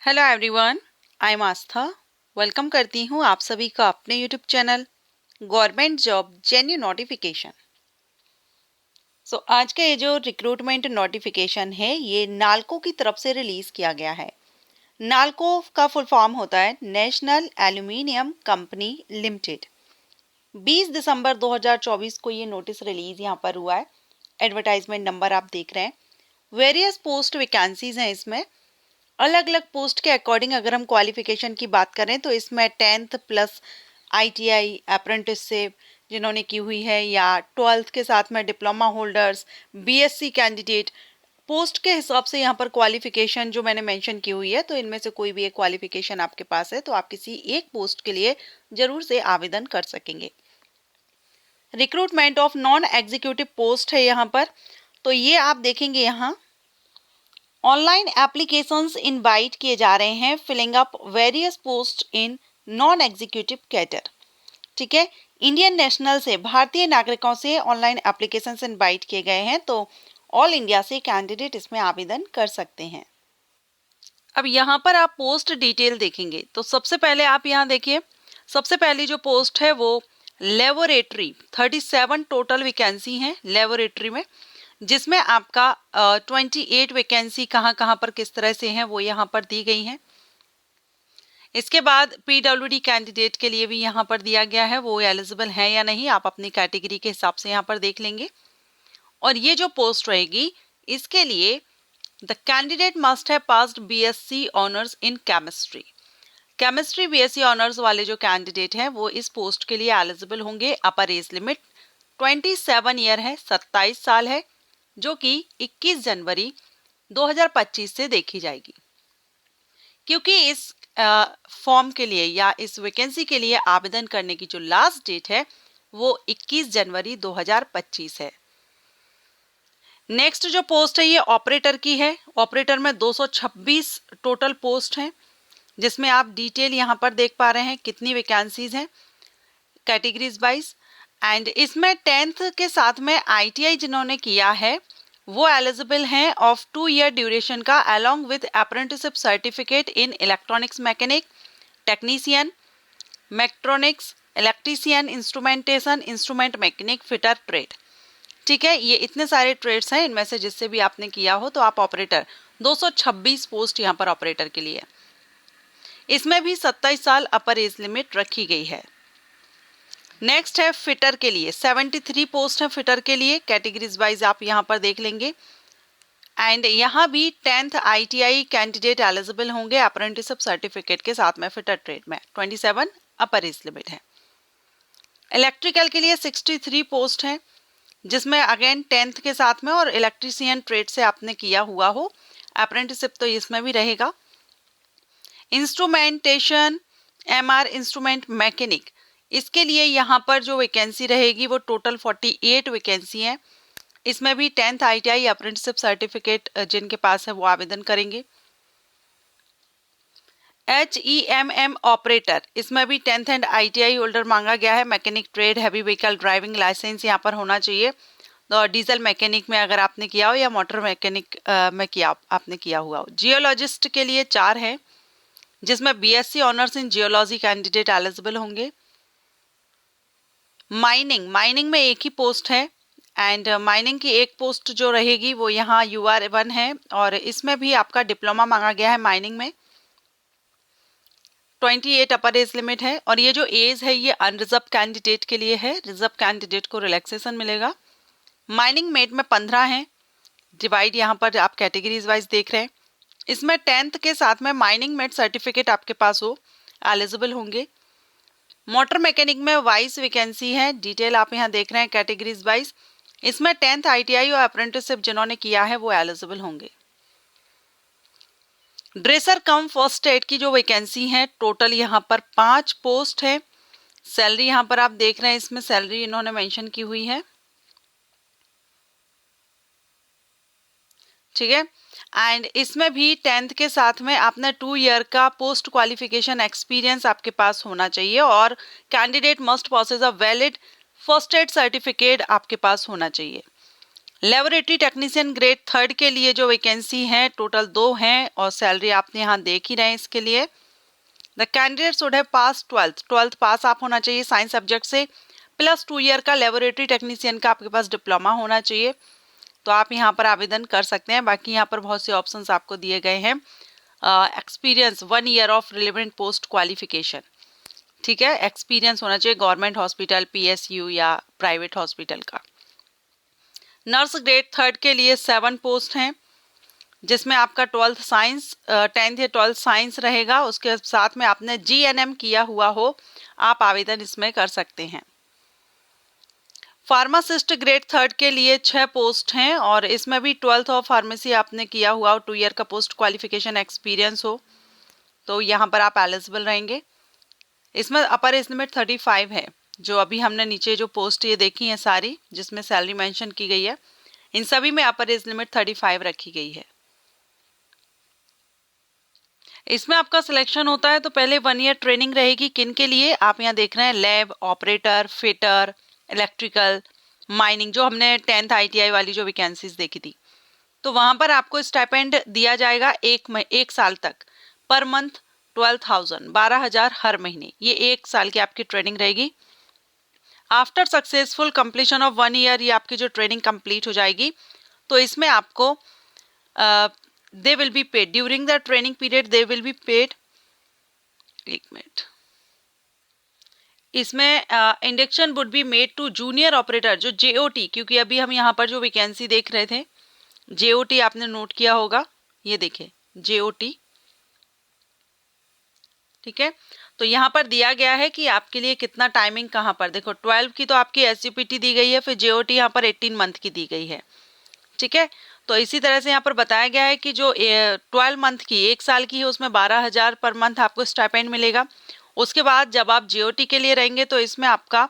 Hello everyone, I am Aastha. Welcome करती हूँ आप सभी का अपने YouTube channel government job जेन्यू notification. आज का ये जो रिक्रूटमेंट नोटिफिकेशन है ये नाल्को की तरफ से रिलीज किया गया है। नाल्को का फुल फॉर्म होता है नेशनल एल्यूमिनियम कंपनी लिमिटेड। 20 दिसंबर 2024 को ये नोटिस रिलीज यहाँ पर हुआ है। एडवर्टाइजमेंट नंबर आप देख रहे हैं। वेरियस पोस्ट वैकेंसीज हैं इसमें। अलग अलग पोस्ट के अकॉर्डिंग अगर हम क्वालिफिकेशन की बात करें तो इसमें 10th प्लस आईटीआई अप्रेंटिसशिप जिन्होंने की हुई है या 12th के साथ में diploma holders, BSc candidate, post के हिसाब से यहाँ पर क्वालिफिकेशन जो मैंने मेंशन की हुई है, तो इनमें से कोई भी एक क्वालिफिकेशन आपके पास है तो आप किसी एक पोस्ट के लिए जरूर से आवेदन कर सकेंगे। Recruitment of non executive post है यहाँ पर, तो ये आप देखेंगे यहाँ ऑनलाइन एप्लीकेशंस इनवाइट किए जा रहे हैं filling up various post in non executive cadre. ठीक है, इंडियन नेशनल से भारतीय नागरिकों से ऑनलाइन एप्लीकेशंस इनवाइट किए गए हैं, तो ऑल इंडिया से कैंडिडेट इसमें आवेदन कर सकते हैं। अब यहाँ पर आप पोस्ट डिटेल देखेंगे तो सबसे पहले आप यहाँ देखिए, सबसे पहली जो पोस्ट है वो लेबोरेटरी 37 टोटल वैकेंसी हैं लेबोरेटरी में, जिसमें आपका 28 वैकेंसी कहाँ कहाँ पर किस तरह से हैं वो यहाँ पर दी गई हैं। इसके बाद पीडब्ल्यूडी कैंडिडेट के लिए भी यहाँ पर दिया गया है, वो एलिजिबल है या नहीं आप अपनी कैटेगरी के हिसाब से यहाँ पर देख लेंगे। और ये जो पोस्ट रहेगी इसके लिए the candidate must have passed BSc honours in chemistry. Chemistry BSc honours वाले जो कैंडिडेट हैं वो इस पोस्ट के लिए एलिजिबल होंगे। अपर एज लिमिट 27 ईयर है, 27 साल है, जो कि 21 जनवरी 2025 से देखी जाएगी। क्योंकि इस फॉर्म के लिए या इस वैकेंसी के लिए आवेदन करने की जो लास्ट डेट है वो 21 जनवरी 2025 है। नेक्स्ट जो पोस्ट है ये ऑपरेटर की है। ऑपरेटर में 226 टोटल पोस्ट हैं, जिसमें आप डिटेल यहाँ पर देख पा रहे हैं कितनी वैकेंसीज हैं कैटेगरीज वाइज। एंड इसमें 10th के साथ में आईटीआई जिन्होंने किया है वो एलिजिबल हैं ऑफ 2 ईयर ड्यूरेशन का along with apprenticeship certificate in electronics mechanic, technician, mechatronics, electrician, instrumentation, instrument mechanic, fitter trade. ठीक है, ये इतने सारे ट्रेड्स हैं, इनमें से जिससे भी आपने किया हो तो आप ऑपरेटर 226 पोस्ट यहाँ पर ऑपरेटर के लिए। इसमें भी 27 साल अपर एज लिमिट रखी गई है। नेक्स्ट है फिटर के लिए 73 पोस्ट है फिटर के लिए, कैटेगरीज वाइज आप यहाँ पर देख लेंगे। एंड यहाँ भी 10th आईटीआई कैंडिडेट एलिजिबल होंगे अप्रेंटिसशिप सर्टिफिकेट के साथ में फिटर ट्रेड में। 27 अपर एज लिमिट है। इलेक्ट्रिकल के लिए 63 पोस्ट है, जिसमें अगेन 10th के साथ में और इलेक्ट्रीशियन ट्रेड से आपने किया हुआ हो, अप्रेंटिसशिप तो इसमें भी रहेगा। इंस्ट्रूमेंटेशन एमआर इंस्ट्रूमेंट मैकेनिक, इसके लिए यहाँ पर जो वैकेंसी रहेगी वो टोटल 48 वैकेंसी है। इसमें भी 10th आईटीआई अप्रेंटिसशिप सर्टिफिकेट जिनके पास है वो आवेदन करेंगे। HEMM ऑपरेटर, इसमें भी 10th एंड आईटीआई होल्डर मांगा गया है। Mechanic trade, heavy vehicle driving licence यहाँ पर होना चाहिए। तो डीजल मैकेनिक में अगर आपने किया हो या मोटर मैकेनिक में आपने किया हुआ हो। जियोलॉजिस्ट के लिए 4 है, जिसमें BSc honours in geology candidate eligible होंगे। माइनिंग में एक ही पोस्ट है एंड माइनिंग की एक पोस्ट जो रहेगी वो यहाँ UR1 है, और इसमें भी आपका डिप्लोमा मांगा गया है माइनिंग में। 28 अपर एज लिमिट है, और ये जो एज है ये अनरिजर्व कैंडिडेट के लिए है। रिजर्व कैंडिडेट को रिलैक्सेशन मिलेगा। माइनिंग मेट में 15 है, डिवाइड यहाँ पर आप कैटेगरीज वाइज देख रहे हैं। इसमें 10th के साथ में माइनिंग मेट सर्टिफिकेट आपके पास हो, एलिजिबल होंगे। मोटर मैकेनिक में 22 वैकेंसी है, डिटेल आप यहाँ देख रहे हैं कैटेगरीज वाइज। इसमें 10th आईटीआई और अप्रेंटिसशिप जिन्होंने किया है वो एलिजिबल होंगे। ड्रेसर कम फर्स्ट एड की जो वैकेंसी है टोटल यहाँ पर 5 पोस्ट है। सैलरी यहाँ पर आप देख रहे हैं, इसमें सैलरी इन्होंने मेंशन की हुई है। ठीक है, एंड इसमें भी 10th के साथ में आपने 2 ईयर का पोस्ट क्वालिफिकेशन एक्सपीरियंस आपके पास होना चाहिए, और candidate must possesses a valid first aid certificate आपके पास होना चाहिए। लेबोरेटरी टेक्नीशियन ग्रेड 3 के लिए जो वैकेंसी है टोटल 2 हैं और सैलरी आपने यहाँ देख ही रहे हैं इसके लिए। The candidate should have pass 12th पास आप होना चाहिए साइंस सब्जेक्ट से, प्लस 2 ईयर का लेबोरेटरी टेक्नीशियन का आपके पास डिप्लोमा होना चाहिए। तो आप यहाँ पर आवेदन कर सकते हैं। बाकी यहाँ पर बहुत से ऑप्शंस आपको दिए गए हैं। Experience 1 year of relevant post qualification, ठीक है, एक्सपीरियंस होना चाहिए गवर्नमेंट हॉस्पिटल, पीएसयू या प्राइवेट हॉस्पिटल का। नर्स ग्रेड 3 के लिए 7 पोस्ट हैं, जिसमें आपका 12th साइंस 10th या 12th साइंस रहेगा। उसके साथ में आपने जीएनएम किया हुआ हो, आप आवेदन इसमें कर सकते हैं। फार्मासिस्ट ग्रेड 3 के लिए 6 पोस्ट हैं और इसमें भी 12th ऑफ फार्मेसी आपने किया हुआ हो, 2 ईयर का पोस्ट क्वालिफिकेशन एक्सपीरियंस हो, तो यहाँ पर आप एलिजिबल रहेंगे। इसमें अपर एज लिमिट 35 है। जो अभी हमने नीचे जो पोस्ट ये देखी है सारी जिसमें सैलरी मेंशन की गई है, इन सभी में अपर एज लिमिट 35 रखी गई है। इसमें आपका सिलेक्शन होता है तो पहले 1 ईयर ट्रेनिंग रहेगी। किन के लिए आप यहाँ देख रहे हैं, lab operator, fitter, electrical, mining, जो हमने 10th ITI वाली जो वैकेंसीज देखी थी। तो वहां पर आपको स्टाइपेंड दिया जाएगा एक साल तक, पर मंथ 12,000 हर महीने। ये 1 साल की आपकी ट्रेनिंग रहेगी। After successful completion of 1 year ये आपकी जो ट्रेनिंग कंप्लीट हो जाएगी, तो इसमें आपको they will be paid during the training period, they will be paid. एक मिनट, इसमें induction would be made to junior operator, जो जेओटी, क्योंकि अभी हम यहाँ पर जो वैकेंसी देख रहे थे जेओटी आपने नोट किया होगा, ये देखिए जेओटी, ठीक है। तो यहाँ पर दिया गया है कि आपके लिए कितना टाइमिंग कहाँ पर, देखो 12 की तो आपकी एसयूपीटी दी गई है, फिर जेओटी यहाँ पर 18 मंथ की दी गई है, ठीक है। तो इसी तरह से यहाँ पर बताया गया है कि जो 12 मंथ की 1 साल की है उसमें 12,000 पर मंथ आपको स्टाइपेंड मिलेगा। उसके बाद जब आप जेओटी के लिए रहेंगे तो इसमें आपका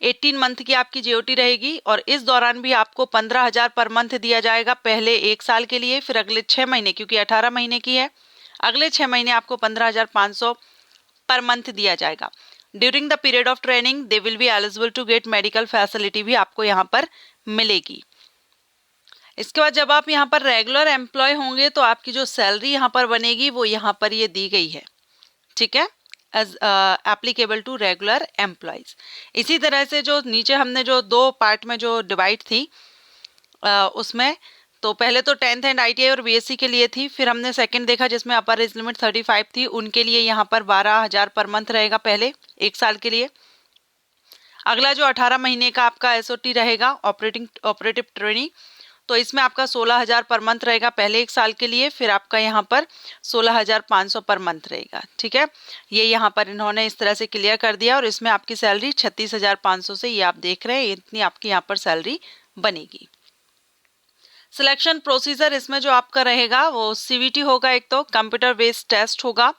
18 मंथ की आपकी जेओटी रहेगी और इस दौरान भी आपको 15,000 पर मंथ दिया जाएगा, पहले 1 साल के लिए, फिर अगले 6 महीने, क्योंकि 18 महीने की है, अगले 6 महीने आपको 15,500 पर मंथ दिया जाएगा। During the period of training they will be eligible to get medical facility भी आपको यहाँ पर मिलेगी। इसके बाद जब आप यहाँ पर रेगुलर एम्प्लॉय होंगे तो आपकी जो सैलरी यहाँ पर बनेगी वो यहाँ पर ये दी गई है, ठीक है, as applicable to regular employees. इसी तरह से जो नीचे हमने जो 2 पार्ट में जो डिवाइड थी उसमें तो पहले तो 10th एंड ITI और BSc के लिए थी, फिर हमने सेकंड देखा जिसमें अपर एज लिमिट 35 थी, उनके लिए यहाँ पर 12,000 पर मंथ रहेगा पहले 1 साल के लिए। अगला जो 18 महीने का आपका SOT रहेगा ऑपरेटिव ट्रेनिंग, तो इसमें आपका 16,000 पर मंथ रहेगा पहले 1 साल के लिए, फिर आपका यहाँ पर 16,500 पर मंथ रहेगा, ठीक है। ये यहाँ पर इन्होंने इस तरह से क्लियर कर दिया और इसमें आपकी सैलरी 36,500 से, ये आप देख रहे हैं, इतनी आपकी यहाँ पर सैलरी बनेगी। सिलेक्शन प्रोसीजर इसमें जो आपका रहेगा वो CVT होगा, एक तो कंप्यूटर बेस्ड टेस्ट होगा।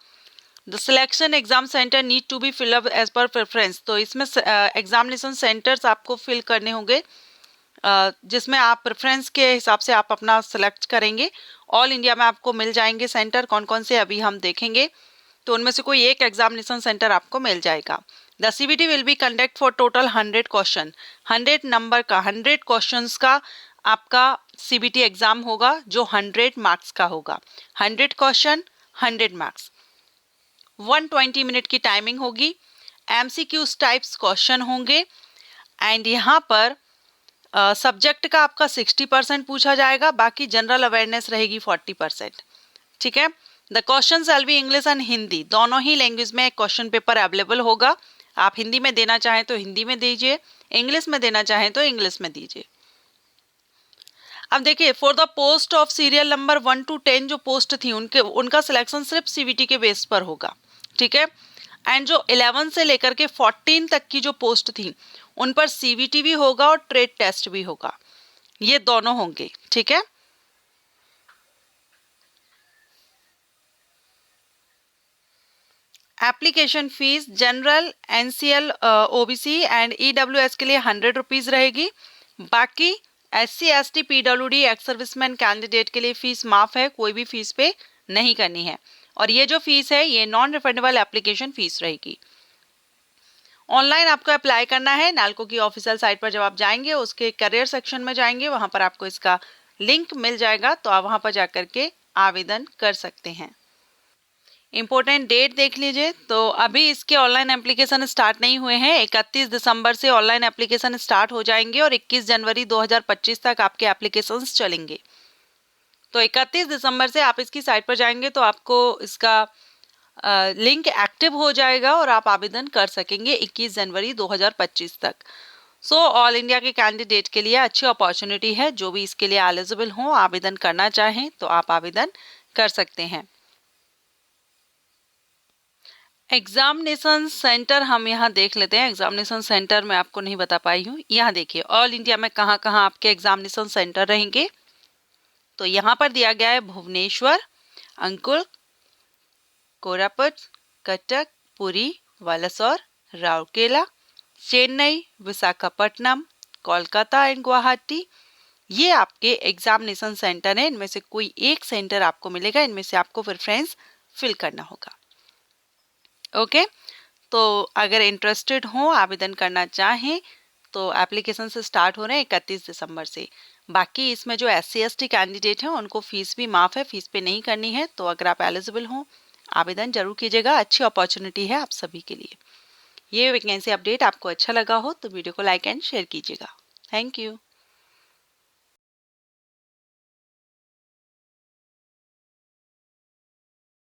The selection exam centre need to be fill up as per preference, तो इसमें एग्जामिनेशन सेंटर्स आपको फिल करने होंगे जिसमें आप प्रेफरेंस के हिसाब से आप अपना सेलेक्ट करेंगे। ऑल इंडिया में आपको मिल जाएंगे सेंटर, कौन कौन से अभी हम देखेंगे, तो उनमें से कोई एक एग्जामिनेशन सेंटर आपको मिल जाएगा। The CVT will be conduct for total 100 question, 100 number का 100 क्वेश्चंस का आपका CVT एग्जाम होगा जो 100 मार्क्स का होगा। 100 क्वेश्चन 100 मार्क्स, 120 मिनट की टाइमिंग होगी। MCQs टाइप्स क्वेश्चन होंगे एंड यहाँ पर सब्जेक्ट का आपका 60% पूछा जाएगा, बाकी जनरल अवेयरनेस रहेगी 40%, ठीक है। The question will be English and Hindi, दोनों ही लैंग्वेज में क्वेश्चन पेपर अवेलेबल होगा। आप हिंदी में देना चाहें तो हिंदी में दीजिए, इंग्लिश में देना चाहें तो इंग्लिश में दीजिए। अब देखिए, for the post of serial number 1 to 10 जो पोस्ट थी उनका सिलेक्शन सिर्फ CVT के बेस पर होगा, ठीक है। एंड जो 11 से लेकर के 14 तक की जो पोस्ट थी उन पर CVT भी होगा और ट्रेड टेस्ट भी होगा, ये दोनों होंगे, ठीक है। Application fees general, NCL, OBC and EWS के लिए 100 रुपीज रहेगी। बाकी SC ST PWD ex serviceman candidate के लिए फीस माफ है, कोई भी फीस पे नहीं करनी है। और ये जो फीस है ये नॉन रिफंडेबल एप्लीकेशन फीस रहेगी। ऑनलाइन आपको अप्लाई करना है। नालको की ऑफिशियल साइट पर जब आप जाएंगे, उसके करियर सेक्शन में जाएंगे, वहां पर आपको इसका लिंक मिल जाएगा, तो आप वहां पर जाकर के आवेदन कर सकते हैं। इम्पोर्टेंट डेट देख लीजिए, तो अभी इसके ऑनलाइन एप्लीकेशन स्टार्ट नहीं हुए हैं। 31 दिसंबर से ऑनलाइन एप्लीकेशन स्टार्ट हो जाएंगे और 21 जनवरी 2025 तक आपके एप्लीकेशंस चलेंगे। तो 31 दिसंबर से आप इसकी साइट पर जाएंगे तो आपको इसका लिंक एक्टिव हो जाएगा और आप आवेदन कर सकेंगे 21 जनवरी 2025 तक। सो ऑल इंडिया के कैंडिडेट के लिए अच्छी अपॉर्चुनिटी है। जो भी इसके लिए एलिजिबल हो, आवेदन करना चाहें तो आप आवेदन कर सकते हैं। एग्जामिनेशन सेंटर हम यहाँ देख लेते हैं। एग्जामिनेशन सेंटर मैं आपको नहीं बता पाई हूँ। यहाँ देखिए ऑल इंडिया में कहाँ कहाँ आपके एग्जामिनेशन सेंटर रहेंगे। तो यहाँ पर दिया गया है भुवनेश्वर, अंकुल, कोरापुट, कटक, पुरी, वालासोर, राउरकेला, चेन्नई, विशाखापट्टनम, कोलकाता एंड गुवाहाटी। ये आपके एग्जामिनेशन सेंटर है। इनमें से कोई एक सेंटर आपको मिलेगा, इनमें से आपको प्रेफरेंस फिल करना होगा। ओके, तो अगर इंटरेस्टेड हो, आवेदन करना चाहें तो एप्लीकेशन से स्टार्ट हो रहे हैं 31 दिसंबर से। बाकी इसमें जो SC/ST कैंडिडेट हैं उनको फीस भी माफ़ है, फीस पे नहीं करनी है। तो अगर आप एलिजिबल हो, आवेदन जरूर कीजिएगा। अच्छी अपॉर्चुनिटी है आप सभी के लिए। ये वैकेंसी अपडेट आपको अच्छा लगा हो तो वीडियो को लाइक एंड शेयर कीजिएगा। Thank you.